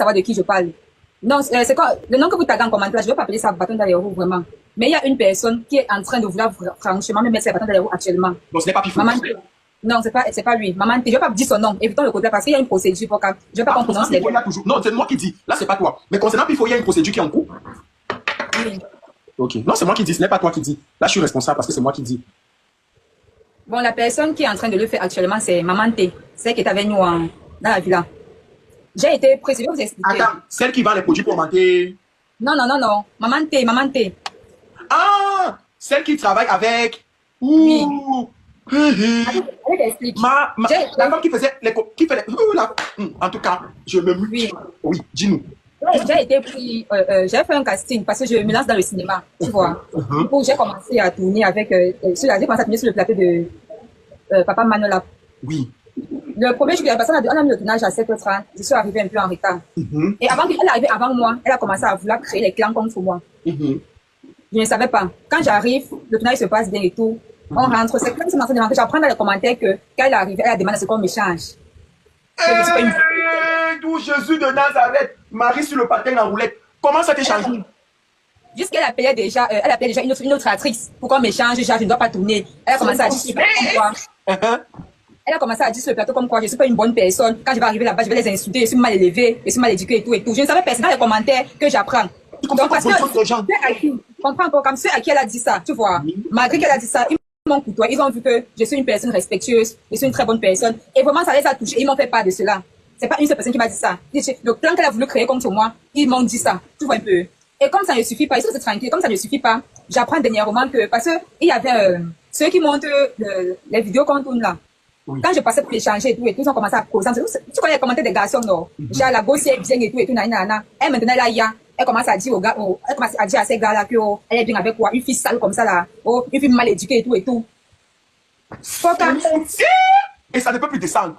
savoir de qui je parle. Non, c'est quoi le nom que vous taguez en commentaire, je ne vais pas appeler ça bâton dans les roues, vraiment. Mais il y a une personne qui est en train de vouloir franchement me mettre ses bâtons dans les roues actuellement. Non, ce n'est pas Pifou. Non, c'est pas lui. Maman, je vais pas dire son nom. Évitons le côté parce qu'il y a une procédure pour que je vais pas qu'on prononce les mots. Non, c'est moi qui dis. Là, c'est pas toi. Mais concernant Pifou, il y a une procédure qui est en cours. Oui. Ok. Non, c'est moi qui dis. Ce n'est pas toi qui dis. Là, je suis responsable parce que c'est moi qui dis. Bon, la personne qui est en train de le faire actuellement, c'est Maman T. Celle qui est avec nous dans la villa. J'ai été précisée, vous expliquer. Attends, celle qui vend les produits pour augmenter. Non. Maman T, Maman T. Ah, celle qui travaille avec. Oui. Allez, t'explique. La femme qui faisait les. En tout cas, je me. Oui, dis-nous. J'ai été pris, j'ai fait un casting parce que je me lance dans le cinéma, tu vois. Du coup, j'ai commencé à tourner avec, j'ai commencé à tourner sur le plateau de Papa Manola. Oui. Le premier jour, on a mis le tournage à 7h30, je suis arrivée un peu en retard. Et avant qu'elle arrive avant moi, elle a commencé à vouloir créer les clans contre moi. Je ne savais pas. Quand j'arrive, le tournage se passe bien et tout. On rentre, c'est comme si on s'est j'apprends dans les commentaires que quand elle arrive, elle a demandé à ce qu'on m'échange. D'où Jésus de Nazareth, Marie sur le patin en roulette. Comment ça t'échange? Jusqu'elle appelait déjà, une autre actrice pour qu'on m'échange, je ne dois pas tourner. Elle a commencé à dire sur le plateau Elle a commencé à dire sur le plateau comme quoi je ne suis pas une bonne personne. Quand je vais arriver là-bas, je vais les insulter, je suis mal élevée, je suis mal éduquée et tout et tout. Je ne savais pas, c'est dans les commentaires que j'apprends. Donc parce que comprends pas comme ceux à qui elle a dit ça, tu vois. Malgré qu'elle a dit ça, ils m'ont côtoyé, ils ont vu que je suis une personne respectueuse, je suis une très bonne personne. Et vraiment, ça les a touchés, ils m'ont fait part de cela. C'est pas une seule personne qui m'a dit ça. Le plan qu'elle a voulu créer contre moi, ils m'ont dit ça. Tu vois un peu. Et comme ça ne suffit pas, ils sont tranquilles, comme ça ne suffit pas, j'apprends dernièrement que, parce que il y avait ceux qui montent les vidéos qu'on tourne là. Quand je passais pour échanger et tout, ils ont commencé à causer. Tu connais les commentaires des garçons, non? Genre, la gosse est bien et tout, nana. Elle, maintenant, là, elle commence à dire aux gars, elle commence à dire à ces gars-là que, elle est bien avec quoi? Une fille sale comme ça, là. Oh, une fille mal éduquée et tout et tout. Et ça ne peut plus descendre.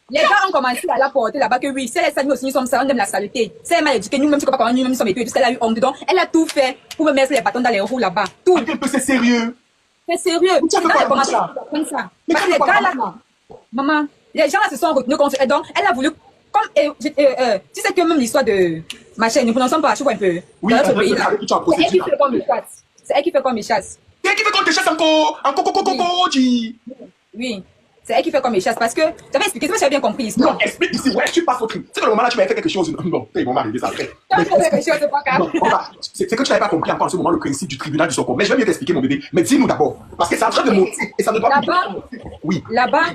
Les gars ont commencé à la porter là-bas que oui, c'est les salles, nous aussi, nous sommes ça, on aime la saleté. C'est mal éduqué, nous-mêmes, tu ne sais pas comment nous-mêmes sommes et tout, parce qu'elle a eu honte dedans. Elle a tout fait pour me mettre les bâtons dans les roues là-bas. Tout. C'est sérieux. C'est sérieux. Tu as fait quoi comme ça? Parce que les gars là, maman, les gens là se sont retenus contre elle. Donc, elle a voulu, comme, tu sais que même l'histoire de ma chaîne, nous ne prononçons pas, tu vois un peu. Oui, dans notre pays là. C'est elle qui fait comme mes chasses. C'est elle qui fait comme mes chasses. C'est elle qui fait comme tes chasses encore. Oui. C'est elle qui fait comme mes chasses parce que j'avais expliqué, tu as bien compris l'histoire. Non, explique ici, ouais, tu passes au crime. C'est que le moment là, tu m'avais fait quelque chose. Non, ils vont m'arriver ça après. C'est que tu n'avais pas compris encore en ce moment le principe du tribunal du Socom. Mais je vais mieux t'expliquer, mon bébé. Mais dis-nous d'abord, parce que c'est en train de monter et ça ne doit pas. Là-bas, oui. Là-bas,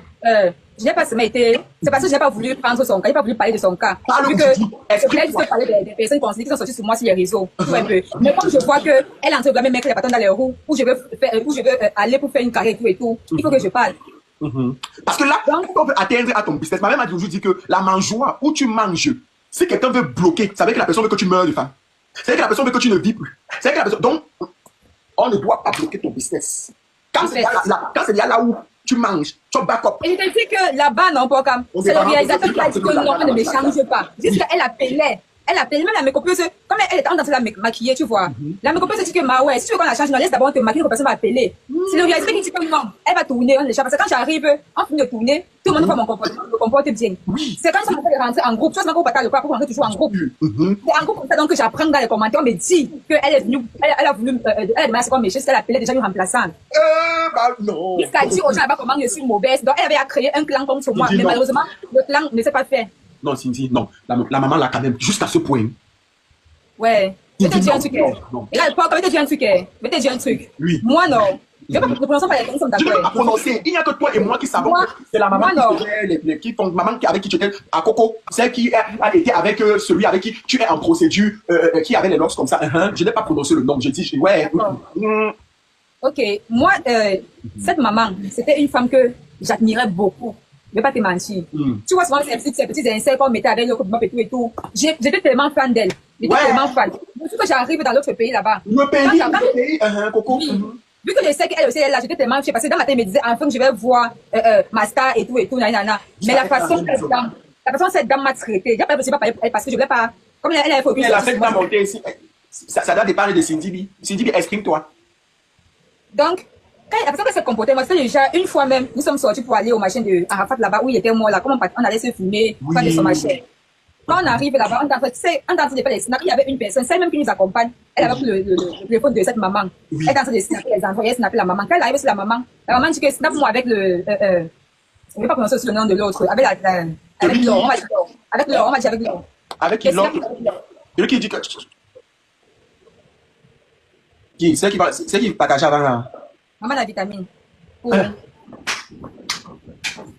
je n'ai pas été. C'est parce que je n'ai pas voulu prendre son cas, je n'ai pas voulu parler de son cas. Vu que je voulais parler des personnes considérées qui sont sorties sur moi sur les réseaux. Un peu. Mais comme je vois qu'elle est en train de me mettre les bâtons dans les roues, où je veux aller pour faire une carrière et tout, il faut que je parle. Parce que là, on veut atteindre à ton business. Ma mère m'a toujours dit que la mangeoire où tu manges, si quelqu'un veut bloquer, ça veut dire que la personne veut que tu meurs de faim. C'est que la personne veut que tu ne vis plus. C'est que la personne. Donc, on ne doit pas bloquer ton business. Quand c'est là où tu manges, tu back up. Et je te dis que là-bas, non, pas comme. C'est le réalisateur qui a dit que non, on ne m'échange pas. Jusqu'elle appelait. Elle appelle même la make-upeuse, comme elle était en train de la maquiller, tu vois. La make-upeuse dit que, ouais, si tu veux qu'on la change, non, laisse d'abord te maquiller, la personne va appeler. C'est le réalisateur qui dit que non, elle va tourner, on l'échappe. Parce que quand j'arrive, on finit de tourner, tout le monde voit mon comportement, me comporte bien. C'est quand ça me fait rentrer en groupe, tu vois, on ne pas pour rentrer toujours en groupe. C'est en groupe comme ça, donc, que j'apprends dans les commentaires, on me dit qu'elle est venue, elle a voulu, elle a demandé à ce qu'on m'échappe, elle appelait déjà une remplaçante. Bah non. Jusqu'à dire aux gens là-bas comment je suis mauvaise. Donc, elle avait créé un clan contre moi, mais malheureusement, le clan ne s'est pas fait. Non, Cindy, non. La maman l'a quand même, jusqu'à ce point. Ouais. Je vais te dire un truc. Regarde, je vais te dire un truc. Je vais te dire un truc. Oui. Moi, non. Je ne prononce pas les personnes d'accord. Je ne vais pas prononcer. Il n'y a que toi et moi qui savons que c'est la maman avec qui tu étais à Coco. Celle qui a été avec celui avec qui tu es en procédure, qui avait les locks comme ça. Je n'ai pas prononcé le nom. Je dis, ouais. Ok. Moi, cette maman, c'était une femme que j'admirais beaucoup. Je ne vais pas te mentir. Tu vois souvent ces petits insectes qu'on mettait avec le coup de et tout. J'étais tellement fan d'elle. J'étais tellement fan. Surtout que j'arrive dans l'autre pays là-bas. Le pays, Coco. Vu que je sais qu'elle aussi est là, j'étais tellement fière. Parce que dans ma tête, elle me disait, enfin, je vais voir ma star et tout, nanana. Mais la façon cette dame m'a traité, j'ai pas possible parler parce que je voulais pas. Comme elle a fait elle a fait pas monter ici. Ça doit dépendre de Cindy B. Cindy B, exprime-toi. Donc, quand la personne s'est comportée, moi, c'était déjà une fois même, nous sommes sortis pour aller au machin de Arafat là-bas où il était mort là, comme on allait se filmer, faire de son machin. Quand on arrive là-bas, on est en train de faire les snaps. Il y avait une personne, celle même qui nous accompagne. Elle avait pris le téléphone de cette maman. Oui. Elle est en train de snapper les enfants. Elle snappait la maman. Quand elle arrive sur la maman dit que snap-moi avec le. Je ne vais pas prononcer aussi le nom de l'autre. Avec l'or. On va dire l'or. Avec l'or. On va dire avec l'or. Avec l'or. Celui qui dit que. Qui? C'est qui partage avant là? Maman la vitamine.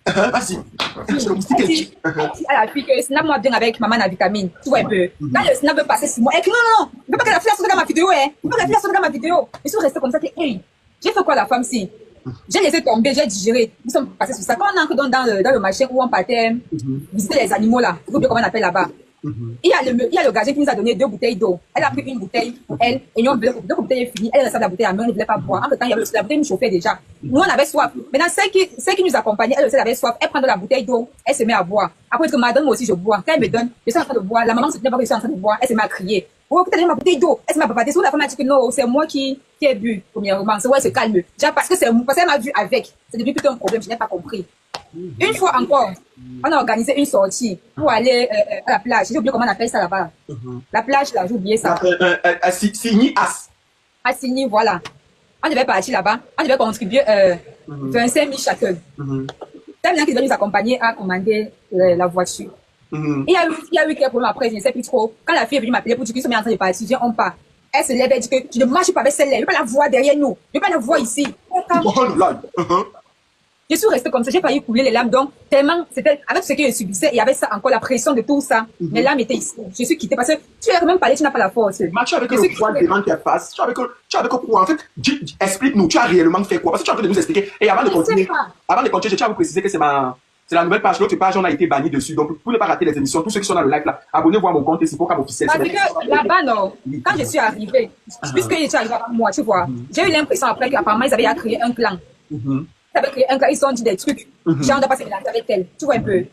Vas-y. C'est le moustique qui dit. Elle a dit que snap-moi bien avec maman la vitamine. Tu vois un peu. Quand le snap veut passer 6 mois, elle dit non. Je ne veux pas que la fille sorte dans ma vidéo. Je ne veux pas que la fille sorte dans ma vidéo. Je suis restée comme ça. Hey, j'ai fait quoi la femme si? J'ai laissé tomber, j'ai digéré. Nous sommes passés sur ça. Quand on entre dans le machin où on partait visiter les animaux là, vous savez comment on appelle là-bas. Il y a le gardien qui nous a donné 2 bouteilles d'eau. Elle a pris une bouteille pour elle, et nous, 2 bouteilles finies. Elle restait la bouteille à main, on ne voulait pas boire. Entre temps, il y avait la bouteille nous chauffait déjà. Nous, on avait soif. Maintenant, celle qui nous accompagnait, elle aussi avait soif. Elle prend de la bouteille d'eau, elle se met à boire. Après, elle dit que madame, moi aussi, je bois. Quand elle me donne, je suis en train de boire. La maman se dit pas que je suis en train de boire. Elle se met à crier. Oh, putain, ma bouteille d'eau. Elle se met à bavarder. La femme a dit que non, c'est moi qui ai bu, premièrement. C'est ouais, elle se calme. Déjà, parce qu'elle m'a vu avec. C'est devenu plutôt un problème, je n'ai pas compris. Une fois encore, on a organisé une sortie pour aller à la plage. J'ai oublié comment on appelle ça là-bas. La plage, là, j'ai oublié ça. À Signy, As. À Signy, voilà. On devait partir là-bas. On devait contribuer 25 000 chacun. C'est bien qui devait nous accompagner à commander la voiture. Il y a eu quelques problèmes après, je ne sais plus trop. Quand la fille est venue m'appeler pour dire qu'ils sont en train de partir, je dis on part. Elle se lève et dit que je ne marche pas avec celle-là. Je ne veux pas la voir derrière nous. Je ne veux pas la voir ici. Je suis restée comme ça, j'ai failli couler les larmes. Donc, tellement, c'était avec ce que je subissais, il y avait ça encore, la pression de tout ça. Les larmes étaient ici. Je suis quittée parce que tu as même parlé, tu n'as pas la force. Tu avec le poids devant tes faces. Tu avec le poids. En fait, explique-nous, tu as réellement fait quoi? Parce que tu es en train de nous expliquer. Et avant de continuer, je tiens à vous préciser que c'est la nouvelle page. L'autre page, on a été banni dessus. Donc, pour ne pas rater les émissions, tous ceux qui sont dans le live là, abonnez-vous à mon compte et c'est pour qu'à officiel. Parce que là-bas, non, quand je suis arrivée, puisque je suis arrivée avant moi, tu vois, j'ai eu l'impression après qu'apparemment, ils avaient créé un clan. Ils sont dit des trucs. Genre, on doit pas se mélanger avec elle. Tu vois un peu.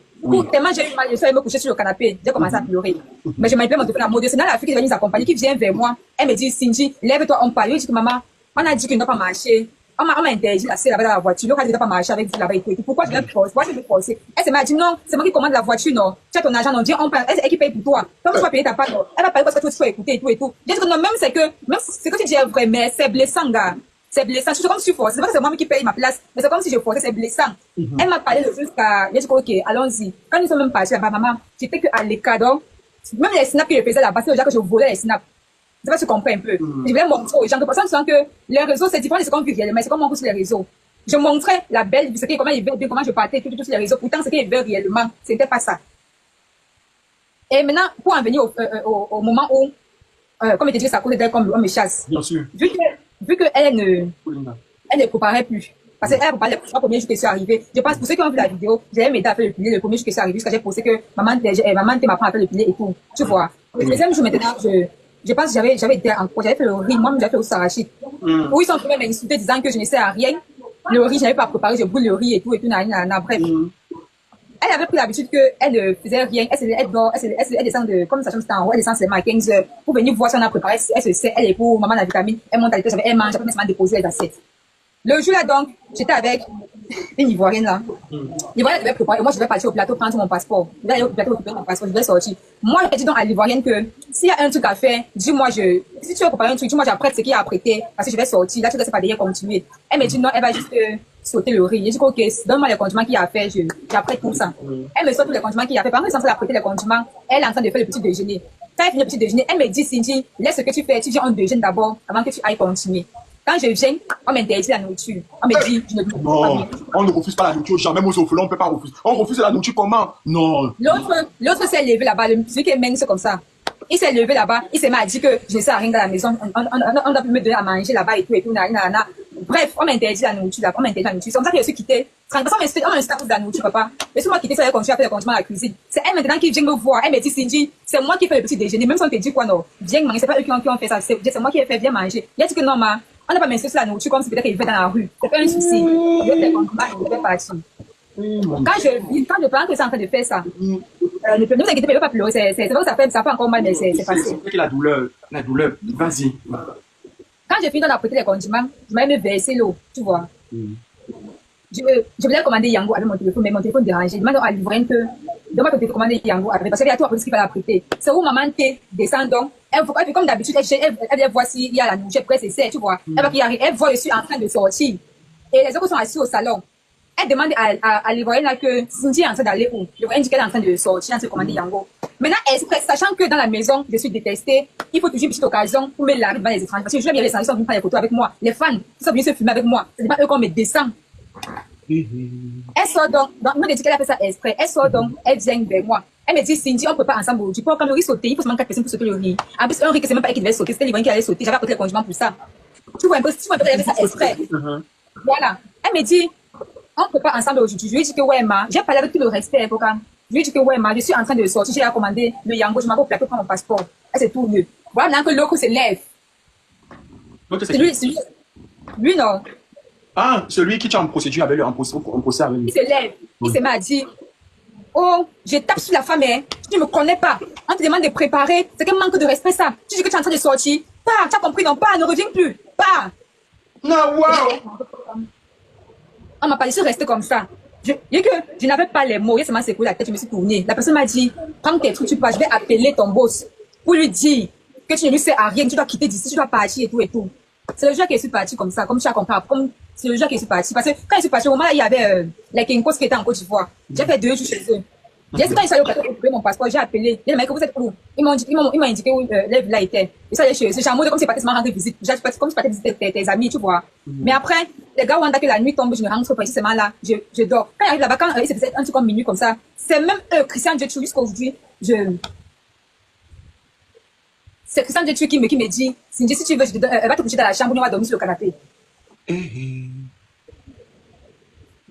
Tellement j'ai eu mal, je suis allée me coucher sur le canapé. J'ai commencé à pleurer. Mais je m'appelais mon téléphone à mode. C'est là la fille qui va nous accompagner, qui vient vers moi. Elle me dit, Cindy, lève-toi, on parle. Je dis que maman, on a dit qu'il ne doit pas marcher. On m'a interdit là-bas dans la voiture. Donc, elle ne doit pas marcher avec vous là-bas et tout. Pourquoi je vais me forcer? Pourquoi je vais me forcer? Elle m'a dit, non, c'est moi qui commande la voiture, non. Tu as ton argent, non. Dis, on parle. Elle qui paye pour toi. Comme tu vas payer ta part, non. Elle va payer parce que tu vas écouter et tout et tout. J'ai dit que non, même c'est que tu dis est vrai, mais c'est blessant, gars. C'est blessant. C'est comme si je forçais. C'est vrai que c'est moi qui paye ma place, mais c'est comme si je forçais, c'est blessant. Elle m'a parlé de jusqu'à. J'ai dit, ok, allons-y. Quand nous sommes même partis là-bas, maman, j'étais qu'à l'écart. Donc, même les snaps que je faisais là-bas, c'est déjà que je volais les snaps. Ça va se comprendre un peu. Je voulais montrer aux gens que personne sent que les réseaux, c'est différent de ce qu'on vit réellement, c'est comme on pousse les réseaux. Je montrais la belle, comment je partais, tous les réseaux. Pourtant, ce qu'ils veulent réellement, ce n'était pas ça. Et maintenant, pour en venir au moment où, comme je disais, ça coûte d'elle comme on me chasse. Bien sûr. Vu qu'elle ne préparait plus. Parce qu'elle préparait les 3 premiers jours que je suis arrivée. Je pense, pour ceux qui ont vu la vidéo, j'avais m'aider à faire le pilier le premier jour que je suis arrivée, jusqu'à j'ai posté que maman m'apprend à faire le pilier et tout. Tu vois. Le deuxième jour, maintenant, je pense que j'avais été en cours, j'avais fait le riz, moi, j'avais fait au sarachis. Où ils sont venus m'insulter disant que je ne sais à rien. Le riz, je n'avais pas préparé, je brûle le riz et tout, bref. Elle avait pris l'habitude qu'elle ne faisait rien, elle descend comme sa chambre c'était en haut, elle descend seulement à 15 heures pour venir voir si on a préparé, elle se sait, elle est pour maman la vitamine, elle monte à l'étage, elle mange, après elle se déposer les assiettes. Le jour là donc, j'étais avec une Ivoirienne là. L'Ivoirienne devait préparer, moi je vais partir au plateau prendre mon passeport. Je vais aller au plateau récupérer mon passeport, je vais sortir. Moi j'ai dit donc à l'Ivoirienne que s'il y a un truc à faire, dis-moi si tu veux préparer un truc, dis-moi j'apprête ce qu'il y a à prêter parce que je vais sortir, là tu ne laisses pas derrière continuer. Elle me dit non, elle va juste sauter le riz. J'ai dit ok, donne-moi les condiments qu'il y a à faire, j'apprête tout ça. Elle me sort tous les condiments qu'il y a à faire. Pendant qu'elle est en train d'apprêter les condiments, elle est en train de faire le petit déjeuner. Quand elle finit le petit déjeuner, elle me dit Cindy, laisse ce que tu fais, tu viens en déjeuner d'abord avant que tu ailles continuer. Quand je viens, on m'interdit la nourriture. On me dit, je ne peux pas. Non, on ne refuse pas la nourriture. Jamais aux orphelins, on ne peut pas refuser. On refuse la nourriture comment? Non. L'autre s'est levé là-bas, celui qui est mince comme ça. Il s'est levé là-bas, il s'est dit que je ne sais rien dans la maison. On doit plus me donner à manger là-bas et tout. Bref, on m'interdit la nourriture là-bas. C'est comme ça que je suis quittée. On m'installe pour la nourriture, papa. Laisse-moi quitter ça et continuer à faire les condiments à la cuisine. C'est elle maintenant qui vient me voir. Elle me dit, Cindy, c'est moi qui fais le petit déjeuner. Même si on te dit quoi, non. Viens manger, c'est pas eux qui ont fait ça. C'est moi qui ai fait, viens manger. Il a dit que non, ma. On n'a pas m'installer sur la nourriture comme si peut-être qu'il fait dans la rue. C'est pas un souci. Je vais faire les condiments et je vais partir. Quand je pense que c'est en train de faire ça, ne vous inquiétez pas, il ne va pas pleurer. C'est vrai que ça fait encore mal, mais c'est facile. C'est la douleur, vas-y. Quand j'ai fini d'apprêter les condiments, je m'avais même versé l'eau, tu vois. Je voulais commander Yango avec mon téléphone, mais mon téléphone dérangeait. Je demande à l'Ivoirienne que Demande de commander Yango avec, parce qu'il y a tout après ce qu'il va la prêter. C'est où maman T descend donc, elle fait comme d'habitude, elle voit s'il y a la nourriture près, c'est, tu vois. Elle va qu'il arrive, elle voit, je suis en train de sortir. Et les autres sont assis au salon. Elle demande à l'ivoirienne là que Cindy est en train d'aller où? L'ivoirienne dit qu'elle est en train de sortir, en train de commander Yango. Maintenant, sachant que dans la maison, je suis détestée, il faut toujours une petite occasion pour me laver devant les étrangers. Parce que je vais bien les étrangers sont venus prendre des photos avec moi. Les fans qui sont venus se filmer avec moi. C'est pas eux qu'on me descend. Elle sort donc, moi je dis qu'elle a fait ça exprès. Elle sort donc, elle vient vers moi. Elle me dit, Cindy, on peut pas ensemble aujourd'hui. Quand le riz sauter, il faut seulement 4 personnes pour sauter le riz. En plus, un riz que c'est même pas elle qui devait sauter, c'était l'ivoirienne qui allait sauter. J'avais apporté le condiment pour ça. Tu vois un peu, elle a fait ça exprès. Voilà. Elle me dit, on ne peut pas ensemble aujourd'hui. Je lui ai dit que ouais, ma, j'ai parlé avec tout le respect, je lui ai dit que ouais, ma, je suis en train de sortir, j'ai commandé le Yango, je m'en vais au plateau prendre mon passeport. Elle c'est tout mieux. Voilà, maintenant que l'autre se lève. C'est lui, non. Ah, celui qui tient en procédure avec lui, en procès avec lui. Il se lève, il se met à dire, oh, je tape sur la femme, hein. Tu ne me connais pas. On te demande de préparer, c'est qu'un manque de respect, ça. Tu dis que tu es en train de sortir. Pas, tu as compris, non, pas, ne reviens plus. Pas. Non, wow. On m'a pas laissé rester comme ça. Je n'avais pas les mots, il seulement secoué la tête, je me suis tournée. La personne m'a dit, prends tes trucs, tu pars, je vais appeler ton boss pour lui dire que tu ne lui sais à rien, tu dois quitter d'ici, tu dois partir et tout et tout. C'est le jour que je suis partie comme ça, comme tu as compris, comme c'est le jour que je suis partie. Parce que quand je suis partie, au moment là, il y avait les Kinkos qui étaient en Côte d'Ivoire. J'ai fait 2 jours chez eux. J'ai dit quand ils sont allés au plateau pour trouver mon passeport, j'ai appelé. J'ai dit, mais que vous êtes où? Ils m'ont indiqué où les villas étaient. Et ça, j'ai chamboulé comme si partais seulement rendre visite. Comme si partais visiter tes amis, tu vois. Mais après, les gars, on a que la nuit tombe, je ne rentre pas ici seulement là, je dors. Quand j'arrive là-bas, quand il se faisait un truc comme minuit comme ça, c'est même eux, Christian Dieu jusqu'à aujourd'hui, c'est Christian Dieu qui me dit, Cindy, si tu veux, elle va te coucher dans la chambre, on va dormir sur le canapé.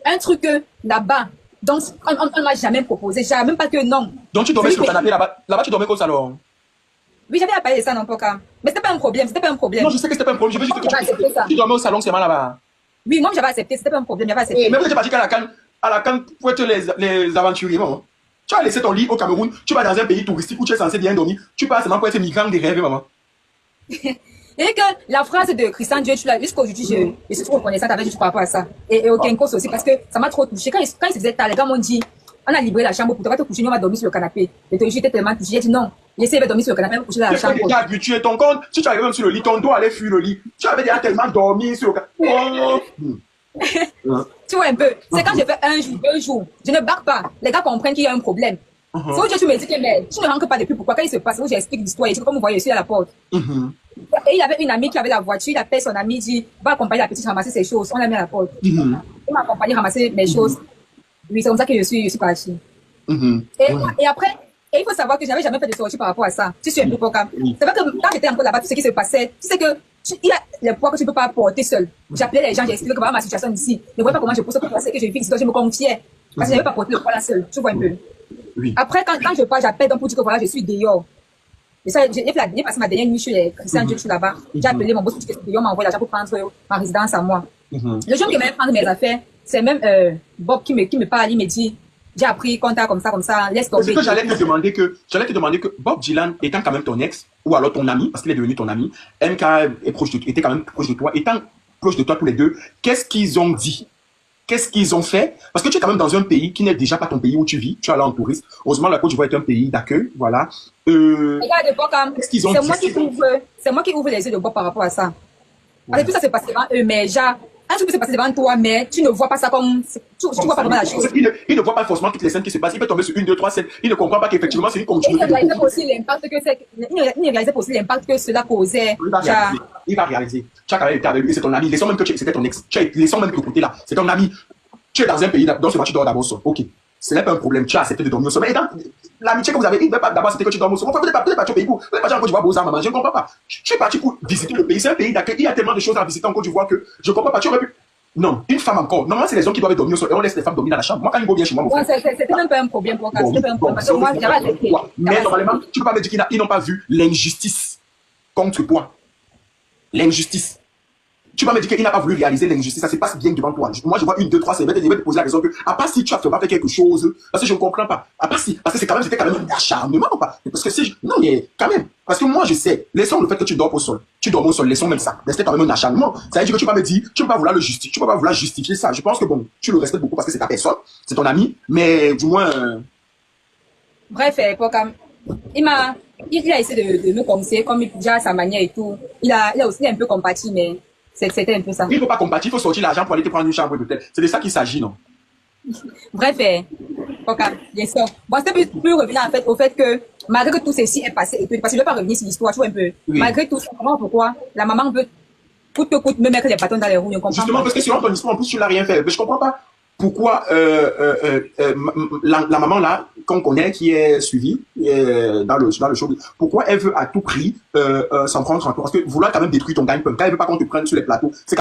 Un truc là-bas. Donc, on ne m'a jamais proposé, même pas que non. Donc, tu dormais sur le canapé là-bas? Là-bas, tu dormais qu'au salon? Oui, j'avais à parler de ça, non, pas. Mais c'était pas un problème, Non, je sais que c'était pas un problème. Je veux juste que tu dormais au salon seulement là-bas. Oui, moi, j'avais accepté, c'était pas un problème, j'avais accepté. Même si tu es parti à la canne pour être les aventuriers, maman. Tu as laissé ton lit au Cameroun, tu vas dans un pays touristique où tu es censé bien dormir, tu pars seulement pour être migrant des rêves, maman. Et que la phrase de Christian Dieu, jusqu'aujourd'hui, je suis trop reconnaissante avec juste par rapport à ça. Et au Kenkos aussi, parce que ça m'a trop touché. Quand il se faisait tard, les gars m'ont dit, on a libéré la chambre pour te coucher, on va dormir sur le canapé. Et j'étais tellement touché, j'ai dit non, laissez dormir sur le canapé, coucher dans la chambre. Tu es habitué, ton compte, si tu arrives même sur le lit, ton dos allait fuir le lit. Tu avais déjà tellement dormi sur le canapé. Tu vois un peu, c'est quand je fais 1 jour, 2 jours, je ne barre pas. Les gars comprennent qu'il y a un problème. C'est où tu me dis que mais tu ne rentres pas depuis pourquoi, quand il se passe, où j'explique l'histoire, et comme vous voyez, je suis à la porte. Et il y avait une amie qui avait la voiture, il appelle son amie, dit, va accompagner la petite ramasser ses choses. On l'a mis à la porte. Il m'a accompagné à ramasser mes choses. Oui, c'est comme ça que je suis partie. Et après, il faut savoir que je n'avais jamais fait de sortie par rapport à ça. Si je suis un peu programme. C'est vrai que quand j'étais encore là-bas, tout ce qui se passait, tu sais que il y a les poids que tu ne peux pas porter seul. J'appelais les gens, j'ai expliqué que voilà ma situation ici. Ne voyez pas comment je pousse pour passer que je vis ici, donc je me confiais. Parce que je n'avais pas porté le poids là seul. Tu vois un peu. Après, quand je pars, j'appelle donc pour dire que voilà, je suis dehors. Et ça, j'ai passé ma dernière nuit chez les Christian Dieu là-bas. J'ai appelé mon boss pour dire que on m'a envoyé l'argent pour prendre ma résidence à moi. Le jour qui m'a prendre mes affaires, c'est même Bob qui me parle, il me dit, j'ai appris contact comme ça, laisse tomber. C'est que j'allais te demander que Bob Dylan étant quand même ton ex, ou alors ton ami, parce qu'il est devenu ton ami, MK était quand même proche de toi, étant proche de toi tous les deux, qu'est-ce qu'ils ont dit? Qu'est-ce qu'ils ont fait? Parce que tu es quand même dans un pays qui n'est déjà pas ton pays où tu vis. Tu es là en touriste. Heureusement, la Côte d'Ivoire est un pays d'accueil. Voilà. Regarde, qu'est-ce qu'ils ont c'est dit? moi qui ouvre les yeux de Bob par rapport à ça. Parce que tout ça s'est passé devant eux, mais genre, un truc peut se passer devant toi, mais tu ne vois pas ça comme. Tu vois pas vraiment la chose. Il ne voit pas forcément toutes les scènes qui se passent. Il peut tomber sur 1, 2, 3 scènes. Il ne comprend pas qu'effectivement, c'est une continuité. Il réalisait aussi l'impact que cela causait. Il va réaliser. Tu as quand même été avec lui, c'est ton ami. Laissons même que c'était ton ex. Laissons même que côté là. C'est ton ami. Tu es dans un pays, dans ce match, tu dors d'abord seul. Ok. Ce n'est pas un problème. Tu as accepté de dormir au sol. Mais dans l'amitié que vous avez, il ne veut pas d'abord accepter que tu dormes au sol. Vous n'êtes pas parti au pays pour. Vous n'êtes pas en Côte d'Ivoire, beaux maman. Je ne comprends pas. Tu es parti pour visiter le pays. C'est un pays d'accueil. Il y a tellement de choses à visiter en Côte d'Ivoire que je ne comprends pas. Tu aurais pu. Non, une femme encore. Normalement, c'est les hommes qui doivent dormir au sol et on laisse les femmes dormir dans la chambre. Moi, quand il vient chez moi, mon frère. C'était même pas un problème pour moi. C'était un problème. Parce que moi, j'avais accepté. Mais normalement, tu ne peux pas me dire qu'ils n'ont pas vu l'injustice contre toi. L'injustice. Tu vas me dire qu'il n'a pas voulu réaliser l'injustice, ça se passe bien devant toi. Moi, je vois 1, 2, 3, c'est vrai, je vais te poser la question que, à part si tu as fait quelque chose, parce que je ne comprends pas. À part si, parce que c'était quand même un acharnement ou pas. Parce que si, non, mais quand même. Parce que moi, je sais, laissons le fait que tu dors au sol. Tu dors au sol, laissons même ça. Mais c'était quand même un acharnement. Ça veut dire que tu vas me dire, tu ne peux pas vouloir le justifier, tu ne peux pas vouloir justifier ça. Je pense que bon, tu le respectes beaucoup parce que c'est ta personne, c'est ton ami, mais du moins, Bref, Pokam, il a essayé de me conseiller comme il déjà à sa manière et tout. Il a aussi un peu compati, mais c'était un peu ça. Il ne faut pas compatir, il faut sortir l'argent pour aller te prendre une chambre d'hôtel. C'est de ça qu'il s'agit, non? Bref, Pokam, bien sûr. Bon, c'était plus revenir en fait au fait que malgré que tout ceci est passé et tout, parce que je ne vais pas revenir sur l'histoire, tu vois un peu. Oui. Malgré tout ça, pourquoi la maman veut coûte que coûte me mettre les bâtons dans les roues, je comprends. Justement, parce que selon ton histoire, en plus, tu n'as rien fait. Mais je ne comprends pas pourquoi la maman là, qu'on connaît, qui est suivie dans le show, pourquoi elle veut à tout prix s'en prendre en toi? Parce que vouloir quand même détruire ton gagne-pain, quand elle veut pas qu'on te prenne sur les plateaux, c'est